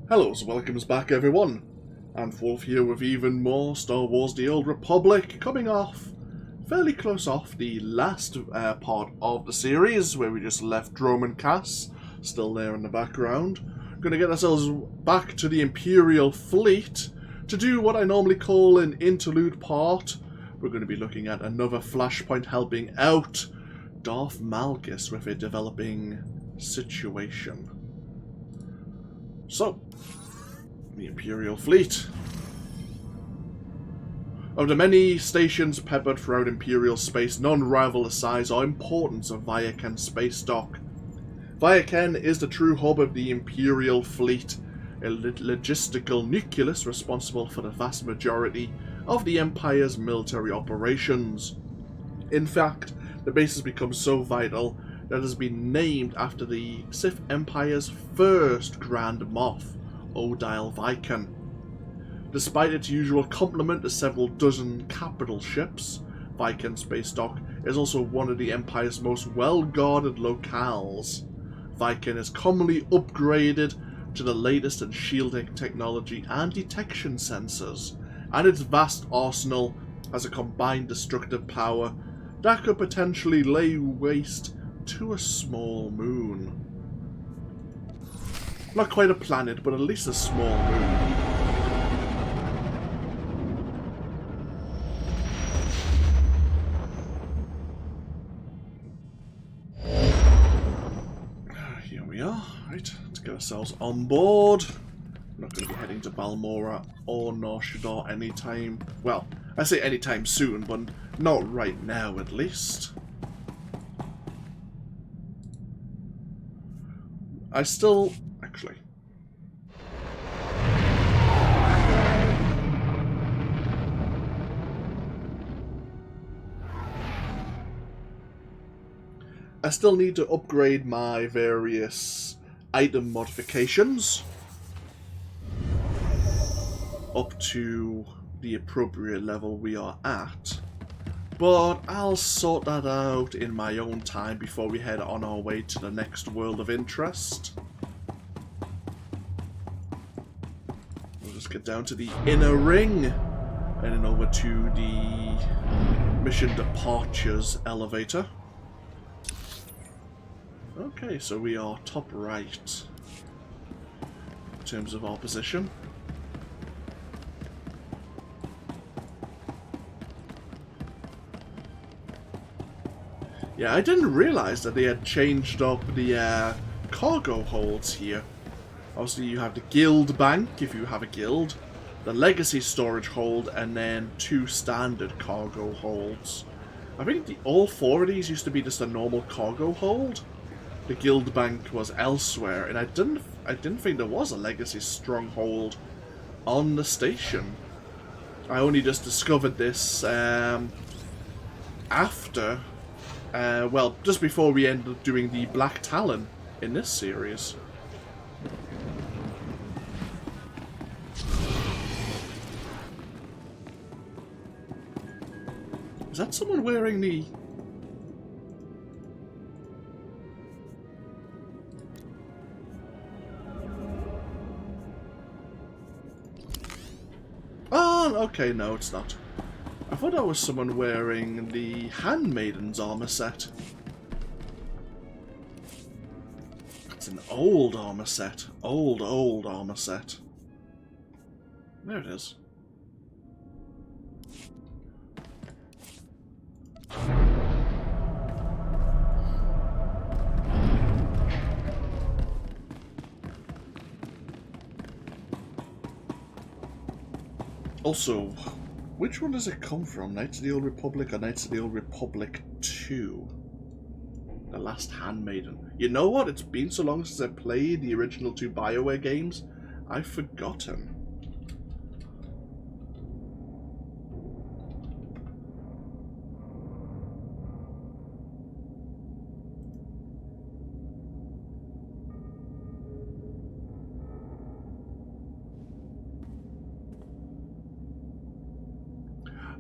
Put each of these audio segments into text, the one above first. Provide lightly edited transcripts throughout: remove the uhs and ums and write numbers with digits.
Hello, welcomes back everyone, and Wolf here with even more Star Wars The Old Republic, coming off, fairly close off the last part of the series, where we just left Drome and Cass, still there in the background. Gonna get ourselves back to the Imperial fleet, to do what I normally call an interlude part. We're going to be looking at another flashpoint helping out Darth Malgus with a developing situation. So, the Imperial fleet. Of the many stations peppered throughout Imperial space, none rival the size or importance of Vy'keen space dock. Vy'keen is the true hub of the Imperial fleet, a logistical nucleus responsible for the vast majority of the Empire's military operations. In fact, the base has become so vital that it has been named after the Sith Empire's first Grand Moff, Odile Vy'keen. Despite its usual complement of several dozen capital ships, Vy'keen Space Dock is also one of the Empire's most well-guarded locales. Vy'keen is commonly upgraded to the latest in shielding technology and detection sensors, and its vast arsenal has a combined destructive power that could potentially lay waste to a small moon. Not quite a planet, but at least a small moon. Here we are. Right, let's get ourselves on board. We're not going to be heading to Balmora or Nar Shaddaa anytime. Well, I say anytime soon, but not right now at least. I still... actually... I still need to upgrade my various item modifications up to the appropriate level we are at. But I'll sort that out in my own time before we head on our way to the next world of interest. We'll just get down to the inner ring and then over to the mission departures elevator. Okay, so we are top right in terms of our position. Yeah, I didn't realize that they had changed up the cargo holds here. Obviously you have the guild bank if you have a guild, the legacy storage hold, and then 2 standard cargo holds. I think all 4 of these used to be just a normal cargo hold. The guild bank was elsewhere, and I didn't think there was a legacy stronghold on the station. I only just discovered this after, well, just before we ended up doing the Black Talon in this series. Is that someone wearing the... Oh, okay, no, it's not. I thought that was someone wearing the Handmaiden's armor set. It's an old armor set. Old armor set. There it is. Also, which one does it come from? Knights of the Old Republic or Knights of the Old Republic 2? The Last Handmaiden. You know what? It's been so long since I played the original 2 BioWare games, I've forgotten.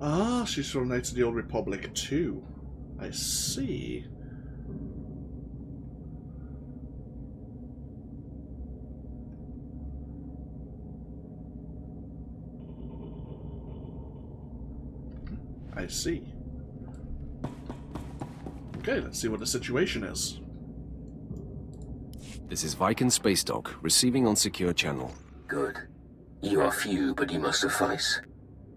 Ah, she's from Knights of the Old Republic 2. I see. I see. Okay, let's see what the situation is. This is Viken Space Dock, receiving on secure channel. Good. You are few, but you must suffice.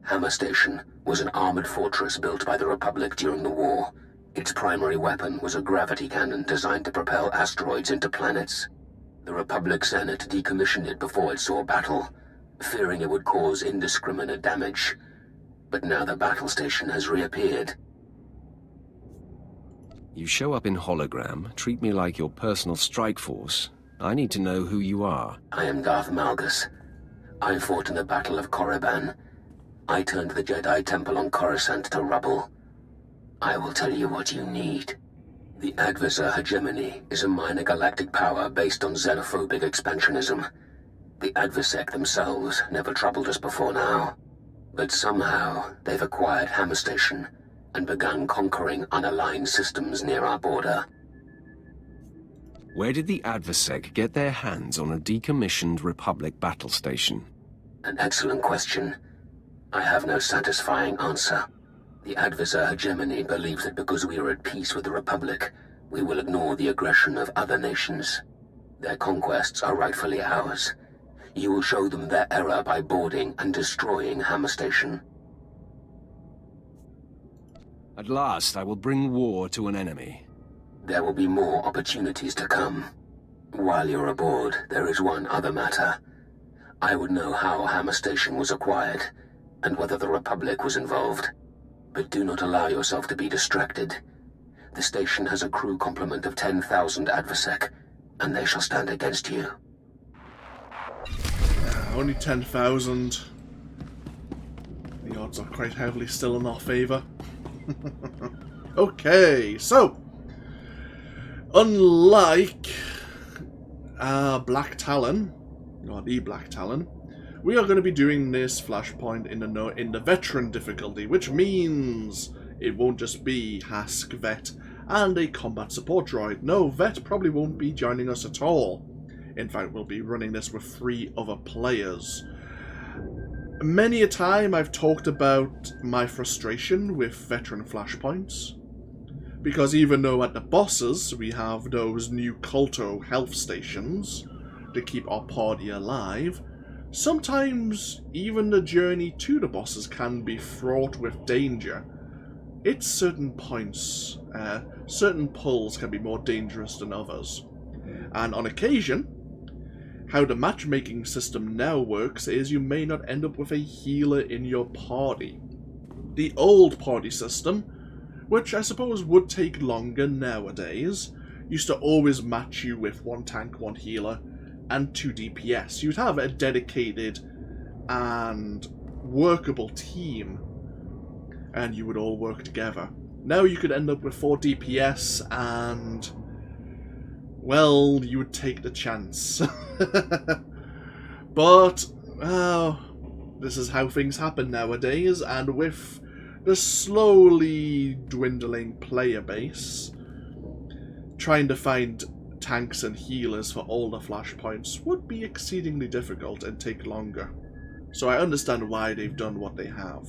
Hammer Station was an armored fortress built by the Republic during the war. Its primary weapon was a gravity cannon designed to propel asteroids into planets. The Republic Senate decommissioned it before it saw battle, fearing it would cause indiscriminate damage. But now the battle station has reappeared. You show up in hologram, treat me like your personal strike force. I need to know who you are. I am Darth Malgus. I fought in the Battle of Korriban. I turned the Jedi Temple on Coruscant to rubble. I will tell you what you need. The Adversar hegemony is a minor galactic power based on xenophobic expansionism. The Adversec themselves never troubled us before now. But somehow, they've acquired Hammer Station and begun conquering unaligned systems near our border. Where did the Adversec get their hands on a decommissioned Republic battle station? An excellent question. I have no satisfying answer. The Adversar hegemony believes that because we are at peace with the Republic, we will ignore the aggression of other nations. Their conquests are rightfully ours. You will show them their error by boarding and destroying Hammer Station. At last, I will bring war to an enemy. There will be more opportunities to come. While you're aboard, there is one other matter. I would know how Hammer Station was acquired, and whether the Republic was involved. But do not allow yourself to be distracted. The station has a crew complement of 10,000 Adversec, and they shall stand against you. Only 10,000. The odds are quite heavily still in our favour. Okay, so unlike Black Talon, or the Black Talon, we are going to be doing this flashpoint in the veteran difficulty, which means it won't just be Hask, Vet, and a combat support droid. No, Vet probably won't be joining us at all. In fact, we'll be running this with 3 other players. Many a time I've talked about my frustration with veteran flashpoints, because even though at the bosses we have those new Culto health stations to keep our party alive, sometimes even the journey to the bosses can be fraught with danger. At certain points, certain pulls can be more dangerous than others. And on occasion, how the matchmaking system now works is you may not end up with a healer in your party. The old party system, which I suppose would take longer nowadays, used to always match you with 1 tank, 1 healer, and 2 DPS. You'd have a dedicated and workable team, and you would all work together. Now you could end up with 4 DPS and, well, you would take the chance. But, this is how things happen nowadays, and with the slowly dwindling player base, trying to find tanks and healers for all the flashpoints would be exceedingly difficult and take longer. So I understand why they've done what they have.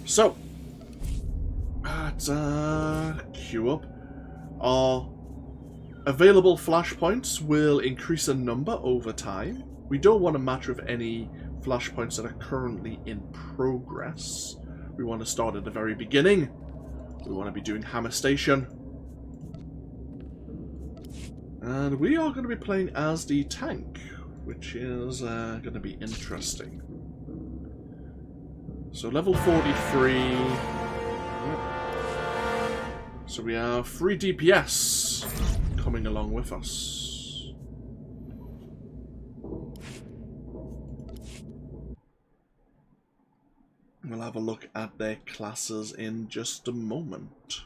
So, let's queue up. Our available flashpoints will increase in number over time. We don't want to match with any flashpoints that are currently in progress. We want to start at the very beginning. We want to be doing Hammer Station. And we are going to be playing as the tank, which is going to be interesting. So level 43. So we have 3 DPS coming along with us. We'll have a look at their classes in just a moment.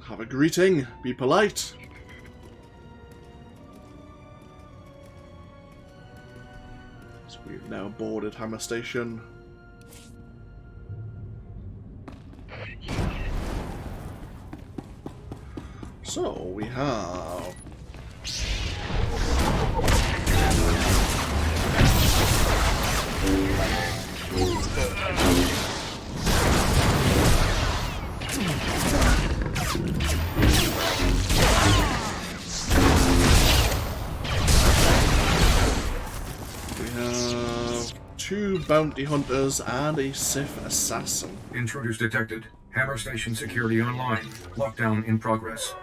Have a greeting. Be polite. So we've now boarded Hammer Station. have... two bounty hunters and a Sith assassin. Intruders detected. Hammer station security online. Lockdown in progress.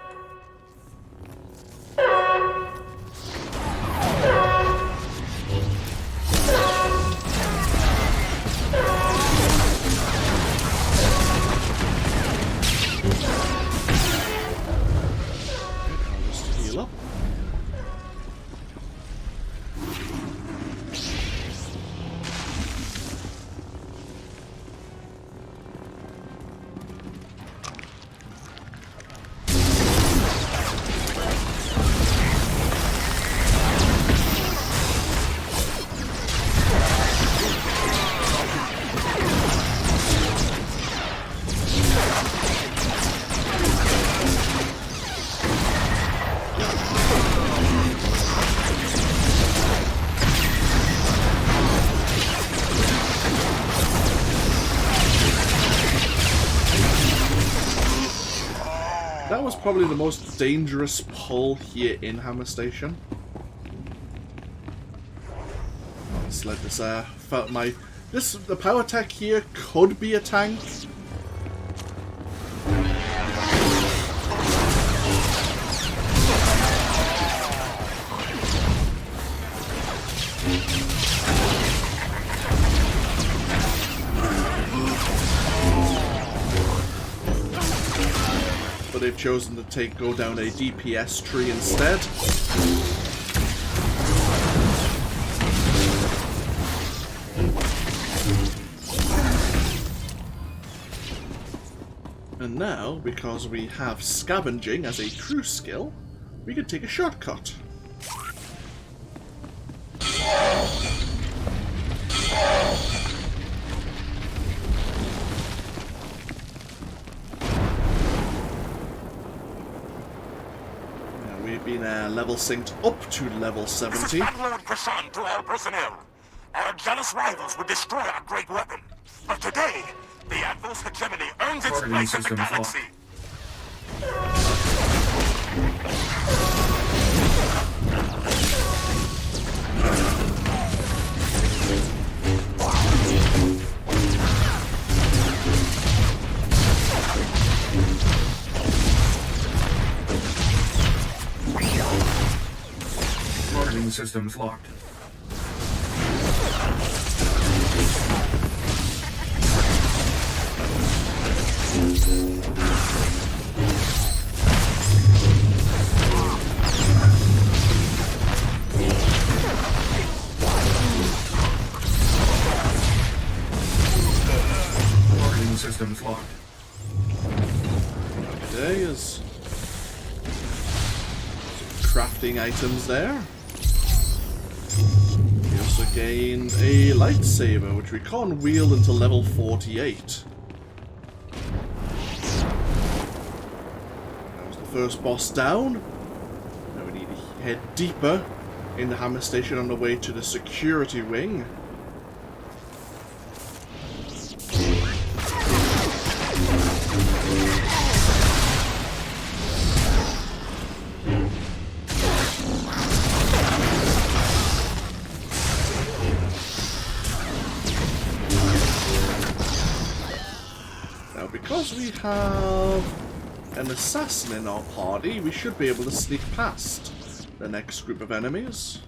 Heal up. That was probably the most dangerous pull here in Hammer Station. Let's let this felt my the power tech here could be a tank. But they've chosen to go down a DPS tree instead. And now, because we have scavenging as a true skill, we can take a shortcut. We've been level synced up to level 70. This is Sith Lord Krishan to all personnel. Our jealous rivals would destroy our great weapon. But today, the Adverse hegemony earns its place in the galaxy. Targeting systems locked. Targeting systems locked. Today is crafting items there. We also gained a lightsaber, which we can't wield until level 48. That was the first boss down. Now we need to head deeper in the Hammer Station on the way to the security wing. Because we have an assassin in our party, we should be able to sneak past the next group of enemies.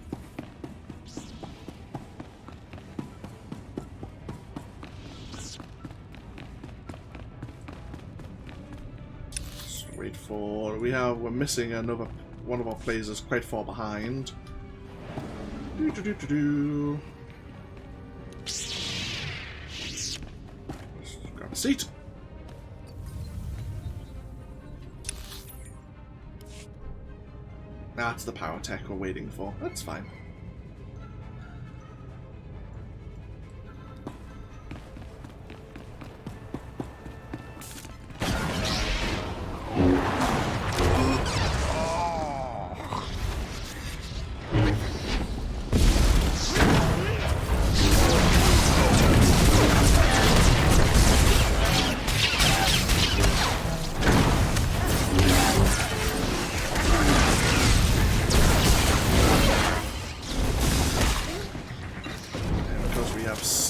Just wait for... We're missing another... One of our players is quite far behind. Just grab a seat. That's the power tech we're waiting for. That's fine.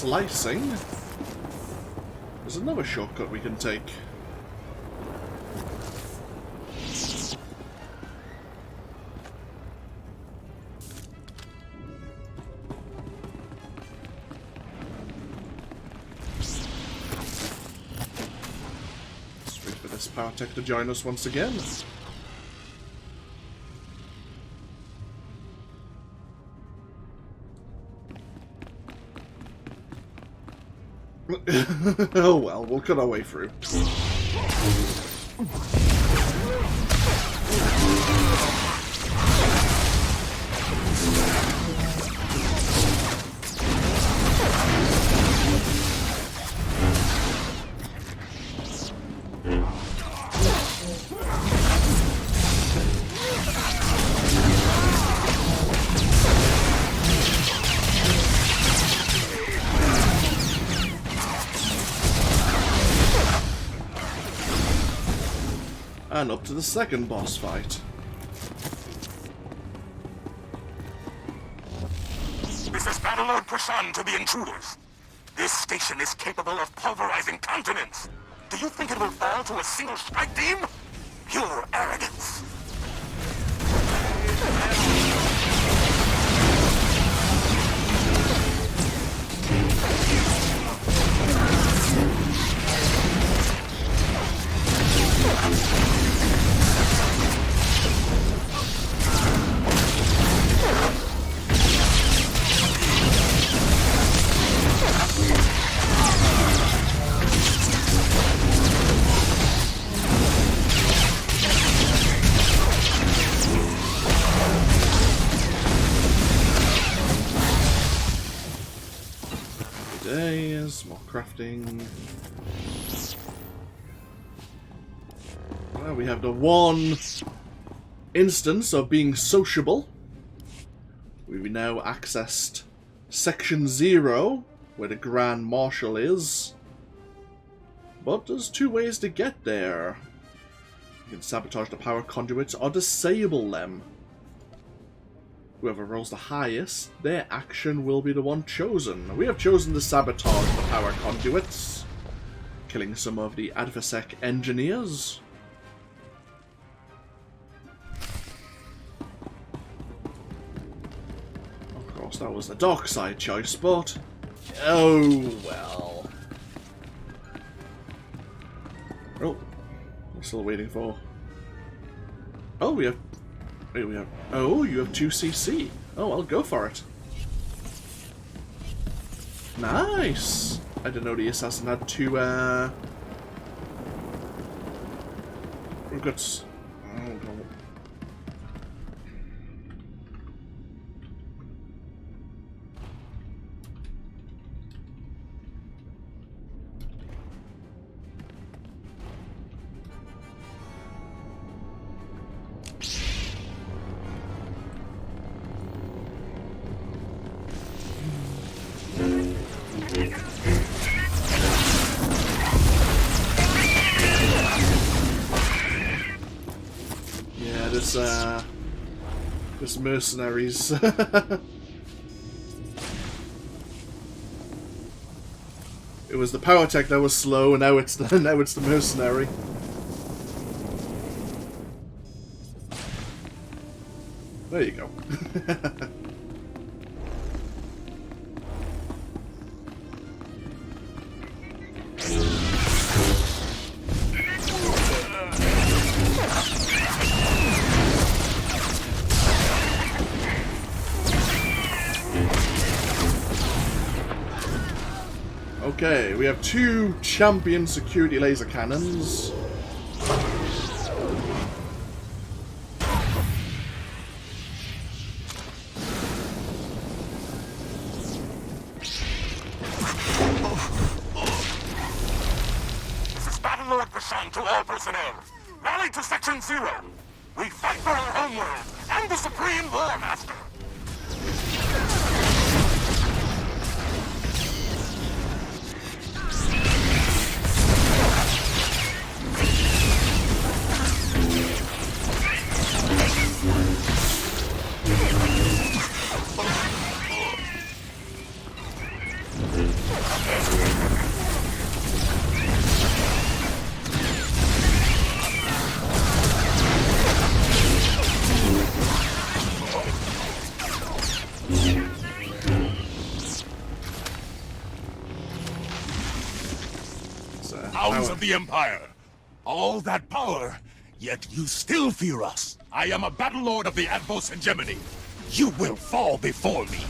slicing, there's another shortcut we can take. Let's wait for this power tech to join us once again. Oh well, we'll cut our way through. And up to the second boss fight. This is Battle Lord Prashan to the intruders. This station is capable of pulverizing continents. Do you think it will fall to a single strike team? Pure arrogance. More crafting. Well, we have the one instance of being sociable. We've now accessed Section 0, where the Grand Marshal is. But there's two ways to get there. You can sabotage the power conduits or disable them. Whoever rolls the highest, their action will be the one chosen. We have chosen to sabotage the power conduits, killing some of the AdverSec engineers. Of course, that was the dark side choice, but oh well. Oh, we're still waiting for. Oh, we have. Wait, we have. Oh, you have 2cc. Oh, I'll go for it. Nice. I didn't know the assassin had two. We've got. Oh, God. This mercenaries. It was the power tech that was slow, and now it's the mercenary. There you go. Okay, we have two champion security laser cannons. This is Battle Lord Prashan to all personnel. Rally to Section 0. We fight for our homeworld and the Supreme War Master. Hounds of the Empire! All that power, yet you still fear us. I am a battle lord of the Advos Hegemony. You will fall before me.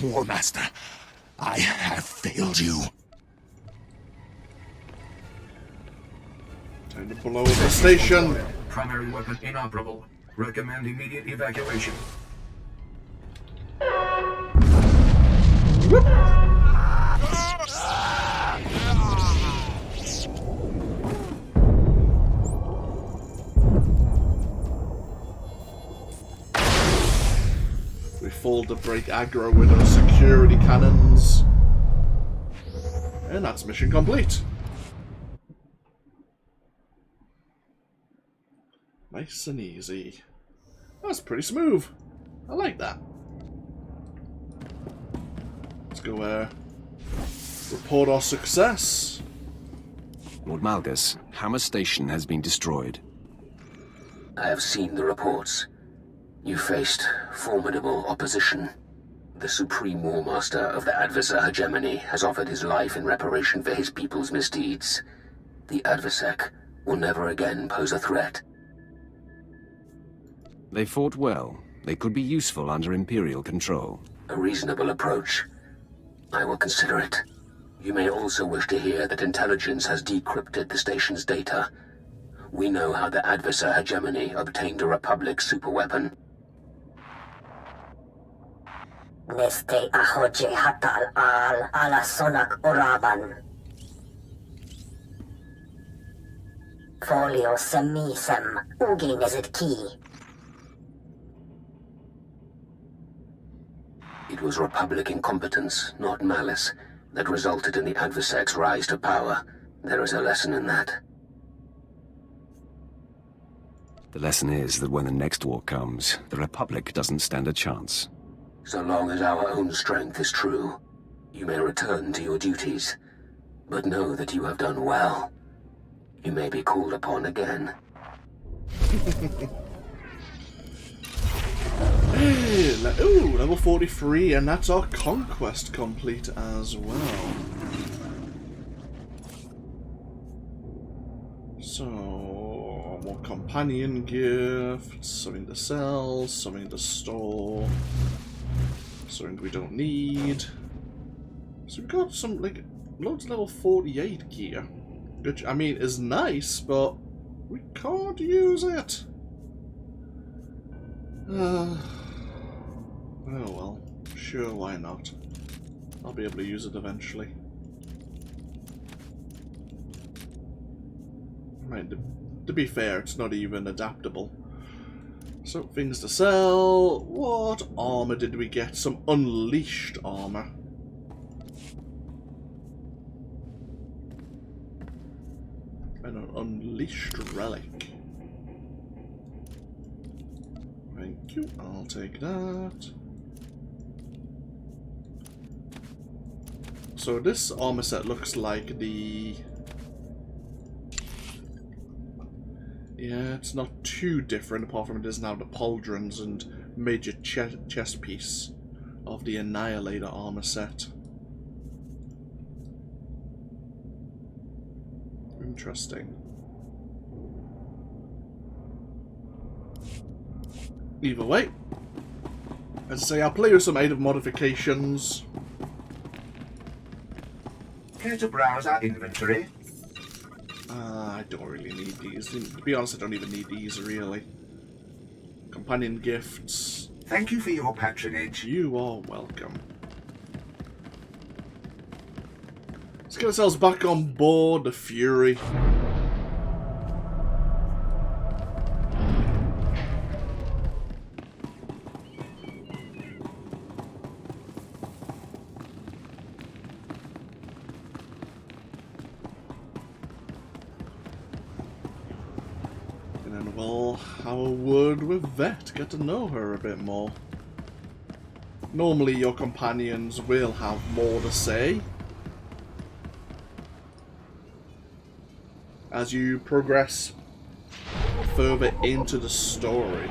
War Master, I have failed you. Time to blow the station. Primary weapon inoperable. Recommend immediate evacuation. We fall to break aggro with our security cannons. And that's mission complete. Nice and easy. That's pretty smooth. I like that. Let's go report our success. Lord Malgus, Hammer Station has been destroyed. I have seen the reports. You faced formidable opposition. The Supreme War Master of the Adversar Hegemony has offered his life in reparation for his people's misdeeds. The Adversec will never again pose a threat. They fought well. They could be useful under Imperial control. A reasonable approach. I will consider it. You may also wish to hear that intelligence has decrypted the station's data. We know how the Adversar Hegemony obtained a Republic superweapon. Neste ahoje hatal al ala sonak oraban. Folio semisem ugi nesit ki. It was Republic incompetence, not malice, that resulted in the Adversec's rise to power. There is a lesson in that. The lesson is that when the next war comes, the Republic doesn't stand a chance. So long as our own strength is true, you may return to your duties, but know that you have done well. You may be called upon again. Hey, ooh, level 43, and that's our conquest complete as well. So, more companion gifts, something to sell, something to store. Something we don't need. So we've got some, like, loads of level 48 gear. Which, I mean, is nice, but we can't use it. Oh well. Sure, why not? I'll be able to use it eventually. Right, to be fair, it's not even adaptable. So, things to sell. What armor did we get? Some unleashed armor. And an unleashed relic. Thank you, I'll take that. So this armor set looks like the... Yeah, it's not too different, apart from it is now the pauldrons and major chest piece of the Annihilator armor set. Interesting. Either way, as I say, I'll play with some item modifications. Care to browse our inventory? I don't really need these. To be honest, I don't even need these, really. Companion gifts. Thank you for your patronage. You are welcome. Let's get ourselves back on board the Fury. And then we'll have a word with Vet, get to know her a bit more. Normally your companions will have more to say as you progress further into the story.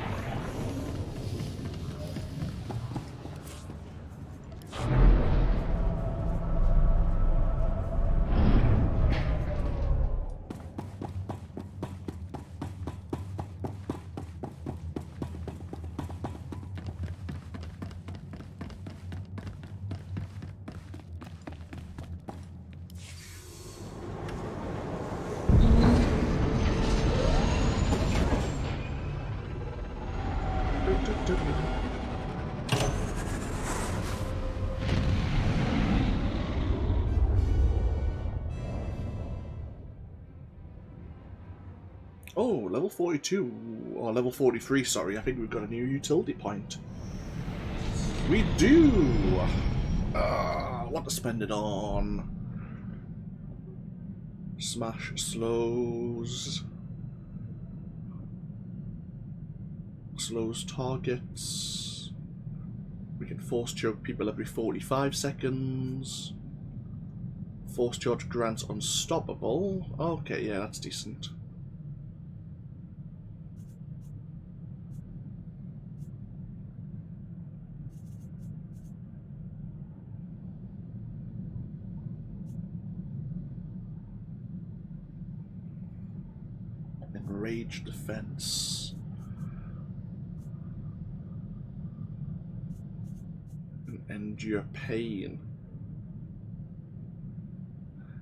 Oh, level 42, or level 43, sorry, I think we've got a new utility point. We do! What to spend it on? Smash slows. Slows targets. We can force choke people every 45 seconds. Force choke grants unstoppable. Okay, yeah, that's decent. Enraged defense. Endure pain.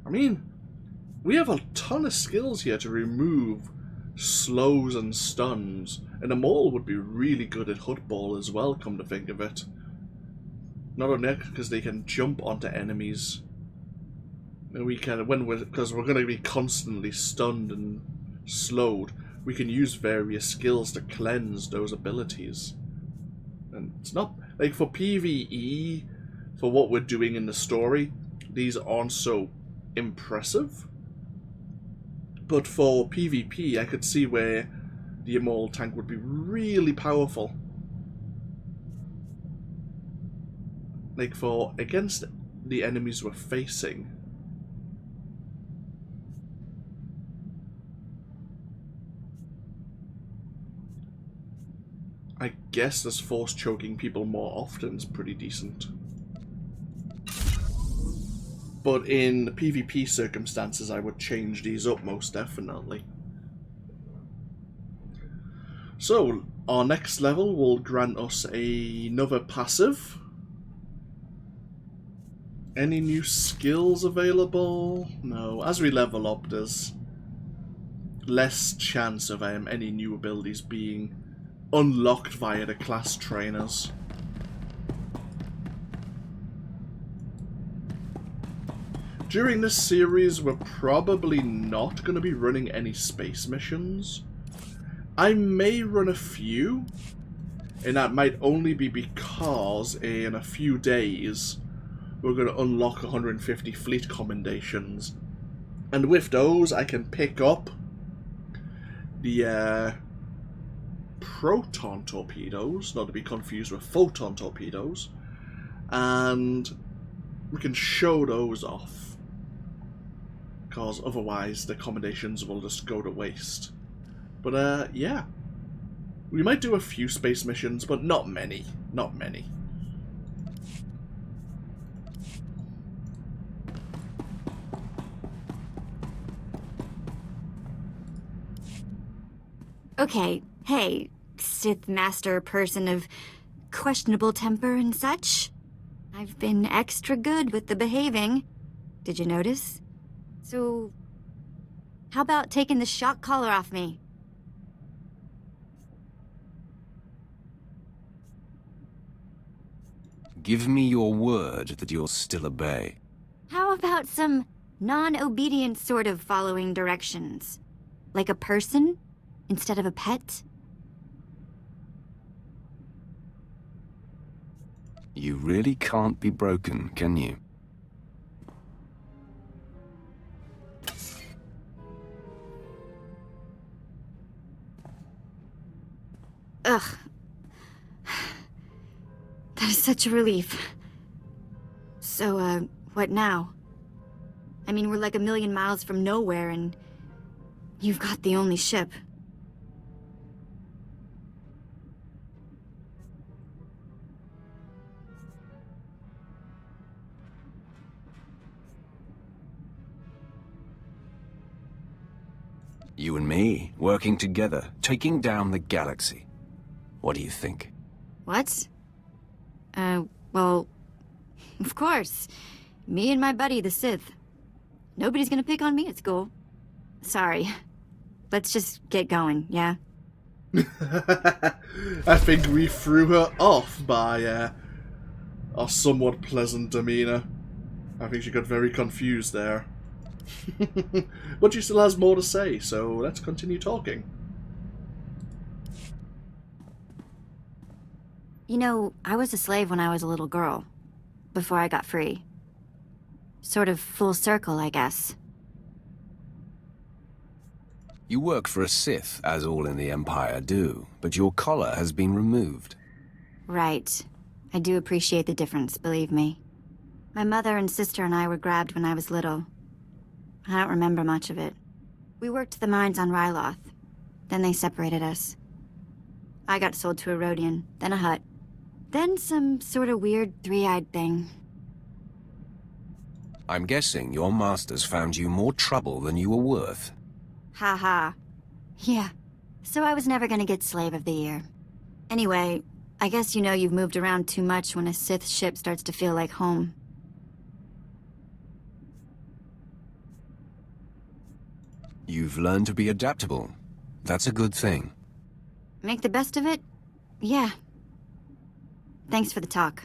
I mean, we have a ton of skills here to remove slows and stuns, and a Maul would be really good at Hoodball as well, come to think of it. Not only because they can jump onto enemies, and we can, because we're going to be constantly stunned and slowed, we can use various skills to cleanse those abilities. And it's not like for PvE, for what we're doing in the story, these aren't so impressive. But for PvP, I could see where the Immortal tank would be really powerful. Like for against the enemies we're facing. I guess this force choking people more often is pretty decent. But in the PvP circumstances, I would change these up most definitely. So, our next level will grant us another passive. Any new skills available? No. As we level up, there's less chance of any new abilities being unlocked via the class trainers. During this series, we're probably not going to be running any space missions. I may run a few, and that might only be because in a few days we're going to unlock 150 fleet commendations. And with those, I can pick up the proton torpedoes, not to be confused with photon torpedoes, and we can show those off. Because otherwise the commendations will just go to waste. But yeah. We might do a few space missions, but not many. Not many. Okay, hey, Sith Master person of questionable temper and such. I've been extra good with the behaving. Did you notice? So, how about taking the shock collar off me? Give me your word that you'll still obey. How about some non-obedient sort of following directions? Like a person instead of a pet? You really can't be broken, can you? Ugh. That is such a relief. So, what now? I mean, we're like a million miles from nowhere, and you've got the only ship. You and me, working together, taking down the galaxy. What do you think? What? Well, of course. Me and my buddy, the Sith. Nobody's gonna pick on me at school. Sorry. Let's just get going, yeah? I think we threw her off by our somewhat pleasant demeanour. I think she got very confused there. But she still has more to say, so let's continue talking. You know, I was a slave when I was a little girl, before I got free. Sort of full circle, I guess. You work for a Sith, as all in the Empire do, but your collar has been removed. Right. I do appreciate the difference, believe me. My mother and sister and I were grabbed when I was little. I don't remember much of it. We worked the mines on Ryloth. Then they separated us. I got sold to a Rhodian, then a Hutt. Then some sort of weird three-eyed thing. I'm guessing your masters found you more trouble than you were worth. Ha ha. Yeah. So I was never gonna get Slave of the Year. Anyway, I guess you know you've moved around too much when a Sith ship starts to feel like home. You've learned to be adaptable. That's a good thing. Make the best of it? Yeah. Thanks for the talk.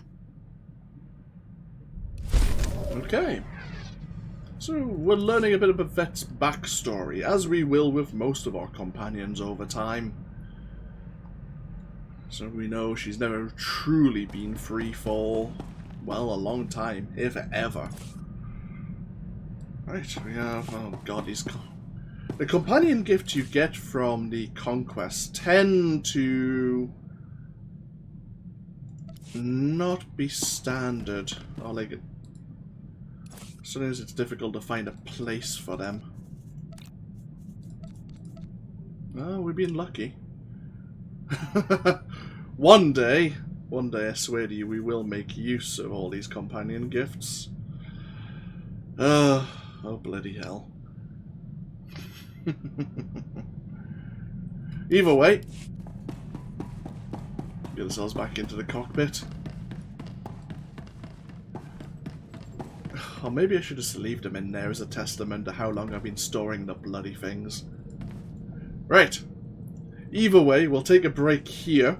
Okay. So, we're learning a bit of Vet's backstory, as we will with most of our companions over time. So we know she's never truly been free for, well, a long time, if ever. Right, we have, oh god, the companion gifts you get from the conquest tend to not be standard, or like, sometimes it's difficult to find a place for them. Oh, we've been lucky. One day, I swear to you, we will make use of all these companion gifts. Oh, bloody hell. Either way, get ourselves back into the cockpit. Or maybe I should just leave them in there as a testament to how long I've been storing the bloody things. Right. Either way, we'll take a break here.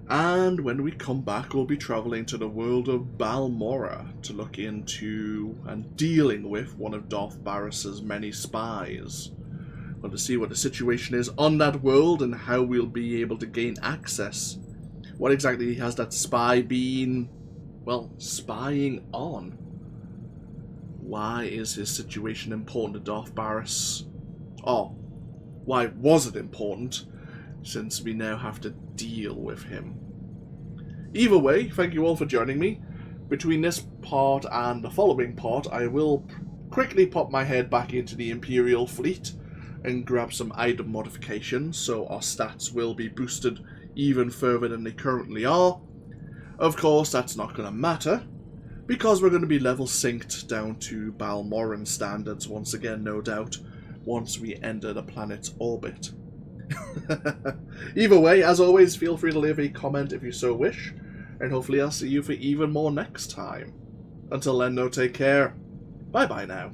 And when we come back, we'll be travelling to the world of Balmorra to look into and dealing with one of Darth Barris's many spies. Well, to see what the situation is on that world and how we'll be able to gain access. What exactly has that spy been, well, spying on? Why is his situation important to Darth Barris? Oh, why was it important, since we now have to deal with him? Either way, thank you all for joining me. Between this part and the following part, I will quickly pop my head back into the Imperial fleet and grab some item modifications, so our stats will be boosted even further than they currently are. Of course, that's not going to matter, because we're going to be level synced down to Balmorran standards once again, no doubt, once we enter the planet's orbit. Either way, as always, feel free to leave a comment if you so wish, and hopefully I'll see you for even more next time. Until then, no, take care. Bye bye now.